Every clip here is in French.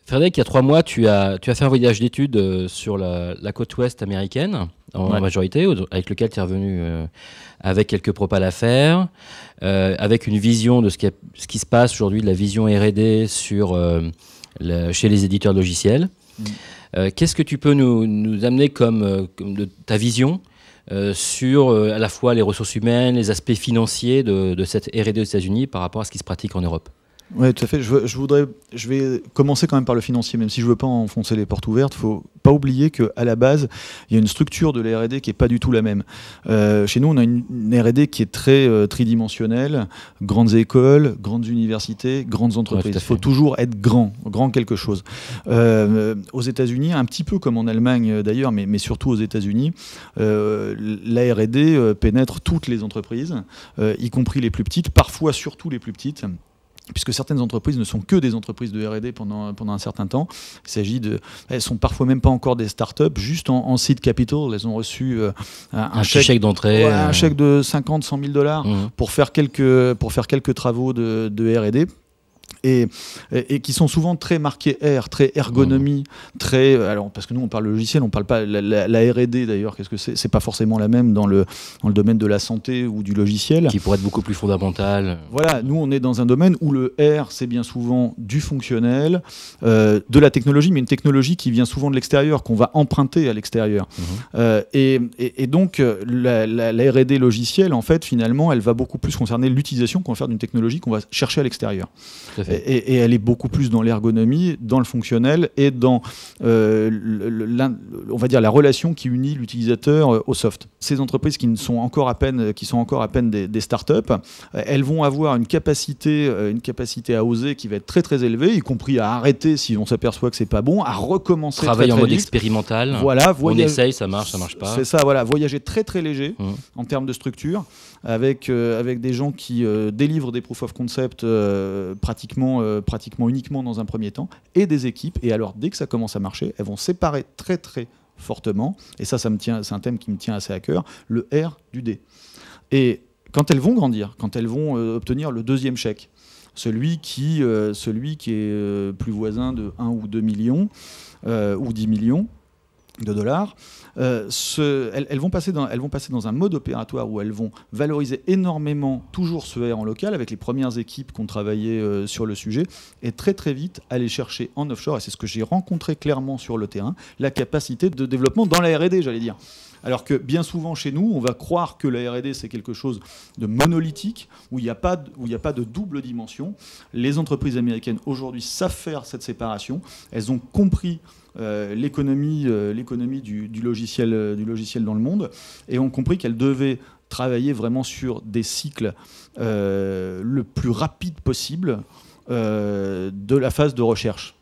Frédéric, il y a 3 mois, tu as fait un voyage d'études sur la côte ouest américaine, en majorité, avec lequel tu es revenu avec quelques propales à faire, avec une vision de ce qui se passe aujourd'hui, de la vision R&D chez les éditeurs de logiciels. Qu'est-ce que tu peux nous amener comme de ta vision sur à la fois les ressources humaines, les aspects financiers de cette R&D aux États-Unis par rapport à ce qui se pratique en Europe? Oui, tout à fait. Je vais commencer quand même par le financier, même si je ne veux pas enfoncer les portes ouvertes. Il ne faut pas oublier qu'à la base, il y a une structure de la R&D qui n'est pas du tout la même. Chez nous, on a une R&D qui est très tridimensionnelle, grandes écoles, grandes universités, grandes entreprises. Il faut toujours être grand quelque chose. Aux États-Unis, un petit peu comme en Allemagne d'ailleurs, mais surtout aux États-Unis, la R&D pénètre toutes les entreprises, y compris les plus petites, parfois surtout les plus petites, puisque certaines entreprises ne sont que des entreprises de R&D pendant un certain temps. Elles sont parfois même pas encore des startups, juste en seed capital. Elles ont reçu un chèque d'entrée, un chèque de 50 100 000 $ pour faire quelques travaux de R&D. Et qui sont souvent très marqués R, très ergonomie, alors parce que nous on parle logiciel, on parle pas la R&D d'ailleurs. Qu'est-ce que c'est? C'est pas forcément la même dans le domaine de la santé ou du logiciel. Qui pourrait être beaucoup plus fondamental. Voilà, nous on est dans un domaine où le R c'est bien souvent du fonctionnel, de la technologie, mais une technologie qui vient souvent de l'extérieur, qu'on va emprunter à l'extérieur. Et donc la R&D logicielle en fait finalement elle va beaucoup plus concerner l'utilisation qu'on va faire d'une technologie qu'on va chercher à l'extérieur. Et elle est beaucoup plus dans l'ergonomie, dans le fonctionnel et dans on va dire la relation qui unit l'utilisateur au soft. Ces entreprises qui sont encore à peine des startups, elles vont avoir une capacité à oser qui va être très très élevée, y compris à arrêter si on s'aperçoit que c'est pas bon, à recommencer travailler très, très en mode vite. Expérimental. Voilà, on essaye, ça marche pas. C'est ça, voilà, voyager très très léger en termes de structure, avec des gens qui délivrent des proof of concept pratiquement uniquement dans un premier temps, et des équipes. Et alors, dès que ça commence à marcher, elles vont séparer très très fortement, et ça c'est un thème qui me tient assez à cœur, le R du D. Et quand elles vont grandir, quand elles vont obtenir le deuxième chèque, celui qui est plus voisin de 1 ou 2 millions ou 10 millions de dollars, elles vont passer dans un mode opératoire où elles vont valoriser énormément toujours ce R en local avec les premières équipes qui ont travaillé sur le sujet, et très très vite aller chercher en offshore, et c'est ce que j'ai rencontré clairement sur le terrain, la capacité de développement dans la R&D, j'allais dire. Alors que bien souvent chez nous, on va croire que la R&D c'est quelque chose de monolithique, où il n'y a pas de double dimension. Les entreprises américaines aujourd'hui savent faire cette séparation. Elles ont compris l'économie du logiciel dans le monde, et ont compris qu'elles devaient travailler vraiment sur des cycles le plus rapide possible de la phase de recherche.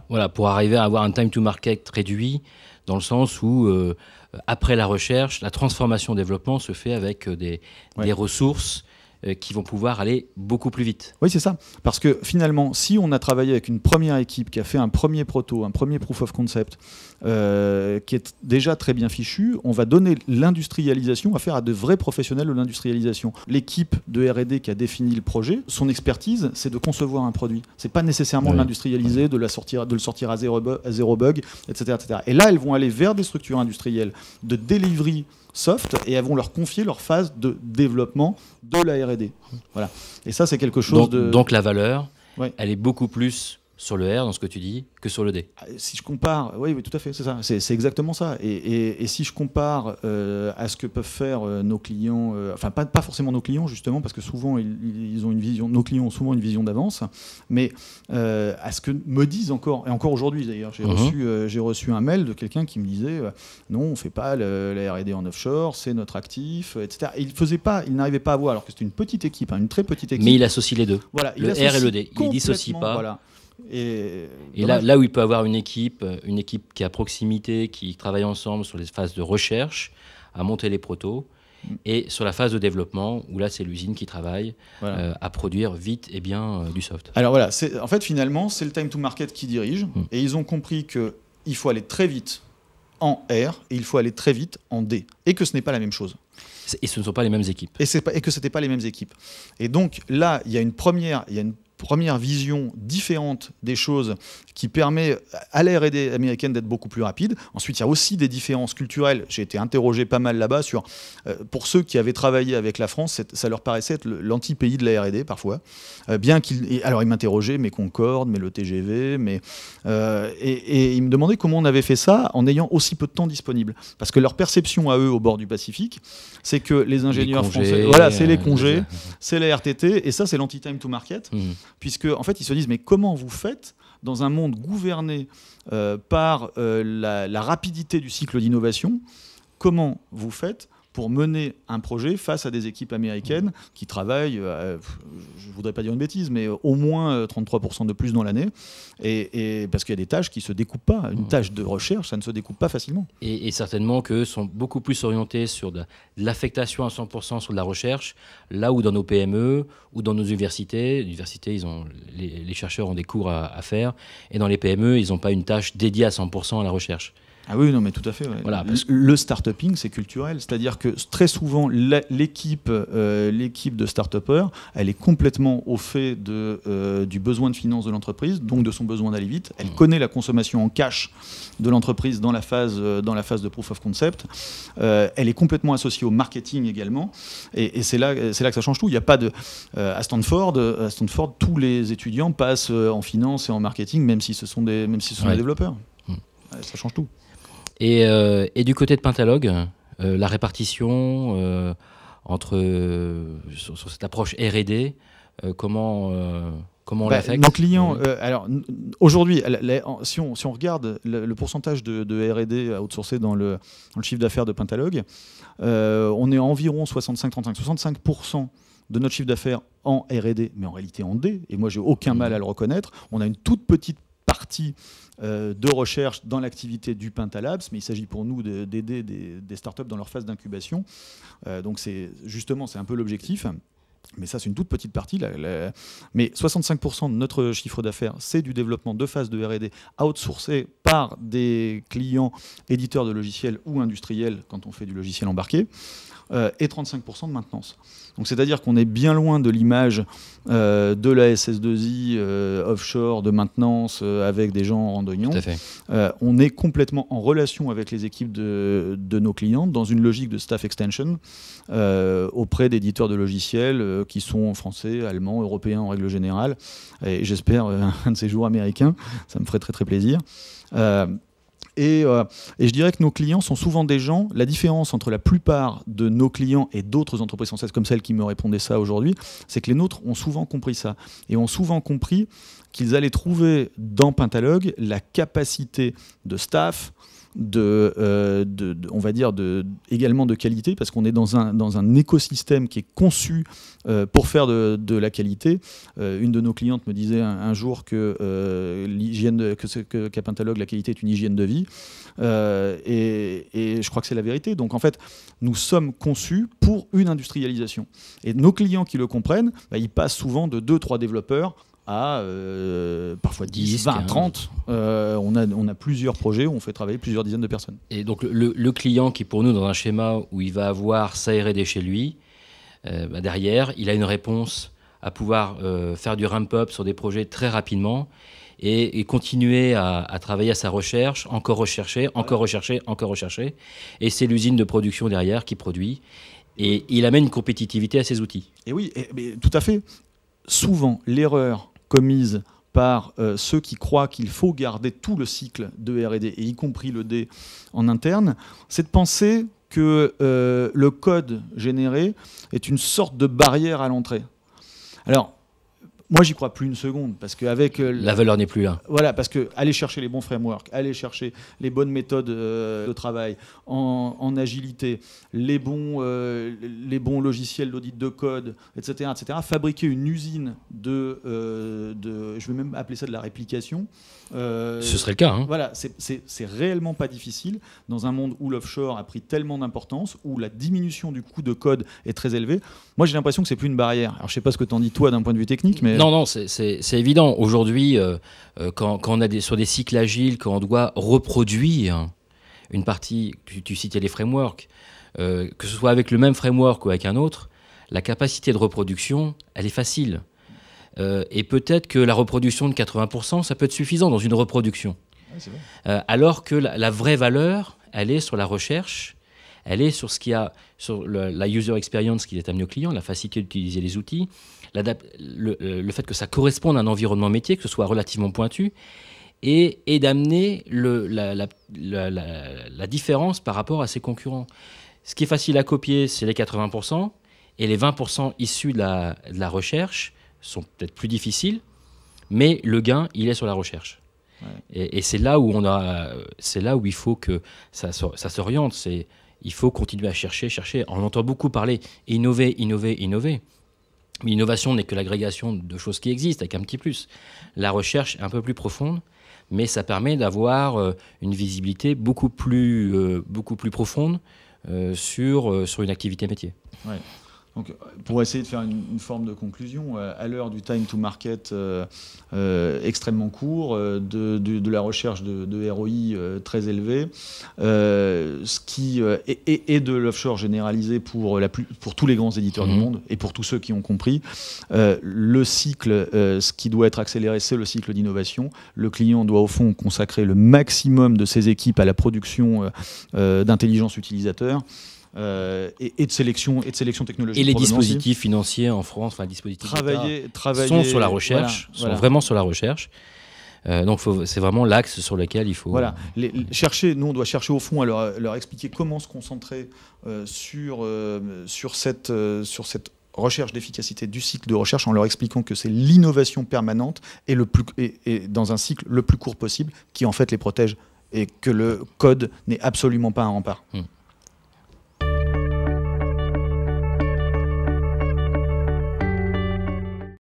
Voilà, pour arriver à avoir un time to market réduit, dans le sens où après la recherche, la transformation-développement se fait avec des ressources qui vont pouvoir aller beaucoup plus vite. Oui, c'est ça. Parce que finalement, si on a travaillé avec une première équipe qui a fait un premier proto, un premier proof of concept, qui est déjà très bien fichu, on va donner l'industrialisation, affaire à de vrais professionnels de l'industrialisation. L'équipe de R&D qui a défini le projet, son expertise, c'est de concevoir un produit. C'est pas nécessairement de l'industrialiser, de le sortir à zéro bug, etc., etc. Et là, elles vont aller vers des structures industrielles de delivery soft, et elles vont leur confier leur phase de développement de la R&D. Voilà. Et ça, c'est quelque chose Donc la valeur, elle est beaucoup plus sur le R, dans ce que tu dis, que sur le D. Si je compare, oui, tout à fait, c'est ça, c'est exactement ça. Et si je compare à ce que peuvent faire nos clients, enfin pas forcément nos clients justement, parce que souvent ils ont une vision, nos clients ont souvent une vision d'avance, mais à ce que me disent encore, et encore aujourd'hui d'ailleurs, j'ai reçu un mail de quelqu'un qui me disait non, on fait pas la R&D en offshore, c'est notre actif, etc. Et il n'arrivait pas à voir, alors que c'était une petite équipe, une très petite équipe. Mais il associe les deux, voilà, le R et le D, il dissocie pas. Voilà. Et là où il peut avoir une équipe qui est à proximité, qui travaille ensemble sur les phases de recherche, à monter les protos, et sur la phase de développement, où là c'est l'usine qui travaille à produire vite et bien du soft. Alors voilà, en fait finalement c'est le time to market qui dirige, et ils ont compris qu'il faut aller très vite en R et il faut aller très vite en D, et que ce n'est pas la même chose. Et ce ne sont pas les mêmes équipes. Et que ce n'étaient pas les mêmes équipes. Et donc là, il y a une première première vision différente des choses qui permet à la R&D américaine d'être beaucoup plus rapide. Ensuite, il y a aussi des différences culturelles. J'ai été interrogé pas mal là-bas sur, pour ceux qui avaient travaillé avec la France, ça leur paraissait être l'anti-pays de la R&D parfois. Alors ils m'interrogeaient, mais Concorde, mais le TGV, et ils me demandaient comment on avait fait ça en ayant aussi peu de temps disponible. Parce que leur perception à eux au bord du Pacifique, c'est que les ingénieurs français, voilà, c'est les congés, c'est la RTT, et ça c'est l'anti-time to market, puisque en fait ils se disent mais comment vous faites dans un monde gouverné par la rapidité du cycle d'innovation, comment vous faites pour mener un projet face à des équipes américaines qui travaillent, je ne voudrais pas dire une bêtise, mais au moins 33% de plus dans l'année, et parce qu'il y a des tâches qui ne se découpent pas. Une tâche de recherche, ça ne se découpe pas facilement. Et certainement qu'eux sont beaucoup plus orientés sur de l'affectation à 100% sur de la recherche, là où dans nos PME ou dans nos universités, les chercheurs ont des cours à faire, et dans les PME, ils n'ont pas une tâche dédiée à 100% à la recherche. Ah oui, non, mais tout à fait. Ouais. Voilà, le start-uping, c'est culturel. C'est-à-dire que très souvent, l'équipe de start-upers, elle est complètement au fait du besoin de finance de l'entreprise, donc de son besoin d'aller vite. Elle connaît la consommation en cash de l'entreprise dans la phase de proof of concept. Elle est complètement associée au marketing également. Et c'est là que ça change tout. Il n'y a pas de... à Stanford, tous les étudiants passent en finance et en marketing, même si ce sont des développeurs. Ça change tout. Et du côté de Pentalogue, la répartition sur cette approche R&D, comment on l'affecte? Nos clients, alors aujourd'hui, si on regarde le pourcentage de R&D outsourcé dans le chiffre d'affaires de Pentalogue, on est à environ 65% de notre chiffre d'affaires en R&D, mais en réalité en D, et moi j'ai aucun mal à le reconnaître. On a une toute petite partie de recherche dans l'activité du Pentalabs, mais il s'agit pour nous d'aider des startups dans leur phase d'incubation. Donc c'est un peu l'objectif. Mais ça, c'est une toute petite partie. Mais 65% de notre chiffre d'affaires, c'est du développement de phase de R&D outsourcé par des clients éditeurs de logiciels ou industriels quand on fait du logiciel embarqué. Et 35% de maintenance. Donc c'est-à-dire qu'on est bien loin de l'image de la SS2I offshore de maintenance avec des gens en randonnion. Tout à fait. On est complètement en relation avec les équipes de nos clients dans une logique de staff extension auprès d'éditeurs de logiciels qui sont français, allemands, européens en règle générale, et j'espère un de ces jours américains, ça me ferait très très plaisir. Et je dirais que nos clients sont souvent des gens, la différence entre la plupart de nos clients et d'autres entreprises françaises comme celle qui me répondait ça aujourd'hui, c'est que les nôtres ont souvent compris ça. Et ont souvent compris qu'ils allaient trouver dans Pentalogue la capacité de staff, on va dire également de qualité, parce qu'on est dans un écosystème qui est conçu pour faire de la qualité. Une de nos clientes me disait un jour qu'à Pentalogue, la qualité est une hygiène de vie. Et je crois que c'est la vérité. Donc en fait, nous sommes conçus pour une industrialisation. Et nos clients qui le comprennent, ils passent souvent de 2-3 développeurs à parfois 10, 20, 30. On a plusieurs projets où on fait travailler plusieurs dizaines de personnes. Et donc le client qui, pour nous, dans un schéma où il va avoir sa R&D chez lui, derrière, il a une réponse à pouvoir faire du ramp-up sur des projets très rapidement et continuer à travailler à sa recherche, encore rechercher. Et c'est l'usine de production derrière qui produit. Et il amène une compétitivité à ses outils. Et oui, mais tout à fait. Souvent, l'erreur commise par ceux qui croient qu'il faut garder tout le cycle de R&D, et y compris le D en interne, c'est de penser que le code généré est une sorte de barrière à l'entrée. Alors, moi, j'y crois plus une seconde, parce qu'avec... la valeur n'est plus là. Voilà, parce que aller chercher les bons frameworks, aller chercher les bonnes méthodes de travail en agilité, les bons logiciels d'audit de code, etc., fabriquer une usine je vais même appeler ça de la réplication. Ce serait le cas. Hein. Voilà, c'est réellement pas difficile dans un monde où l'offshore a pris tellement d'importance, où la diminution du coût de code est très élevée. Moi, j'ai l'impression que c'est plus une barrière. Alors, je sais pas ce que t'en dis toi d'un point de vue technique, mais... Non, c'est évident. Aujourd'hui, quand on a sur des cycles agiles, quand on doit reproduire une partie, tu citais les frameworks, que ce soit avec le même framework ou avec un autre, la capacité de reproduction, elle est facile. Et peut-être que la reproduction de 80%, ça peut être suffisant dans une reproduction. Ouais, c'est vrai. Alors que la vraie valeur, elle est sur la recherche, elle est sur ce qu'il y a, sur la user experience qui est amené au client, la facilité d'utiliser les outils, le fait que ça corresponde à un environnement métier, que ce soit relativement pointu, et d'amener la différence par rapport à ses concurrents. Ce qui est facile à copier, c'est les 80%, et les 20% issus de la recherche sont peut-être plus difficiles, mais le gain, il est sur la recherche. Ouais. Et c'est là où il faut que ça s'oriente. Il faut continuer à chercher. On entend beaucoup parler innover. Mais l'innovation n'est que l'agrégation de choses qui existent, avec un petit plus. La recherche est un peu plus profonde, mais ça permet d'avoir une visibilité beaucoup plus profonde sur une activité métier. Ouais. Donc, pour essayer de faire une forme de conclusion, à l'heure du time to market extrêmement court, de la recherche de ROI très élevé, et de l'offshore généralisé pour tous les grands éditeurs du monde et pour tous ceux qui ont compris, le cycle, ce qui doit être accéléré, c'est le cycle d'innovation. Le client doit au fond consacrer le maximum de ses équipes à la production d'intelligence utilisateur. Et de sélection technologique. Et les dispositifs financiers en France, enfin les dispositifs sont sur la recherche, sont vraiment sur la recherche. Donc c'est vraiment l'axe sur lequel il faut... Voilà. Nous on doit chercher au fond à leur expliquer comment se concentrer sur cette recherche d'efficacité du cycle de recherche, en leur expliquant que c'est l'innovation permanente et dans un cycle le plus court possible qui en fait les protège, et que le code n'est absolument pas un rempart.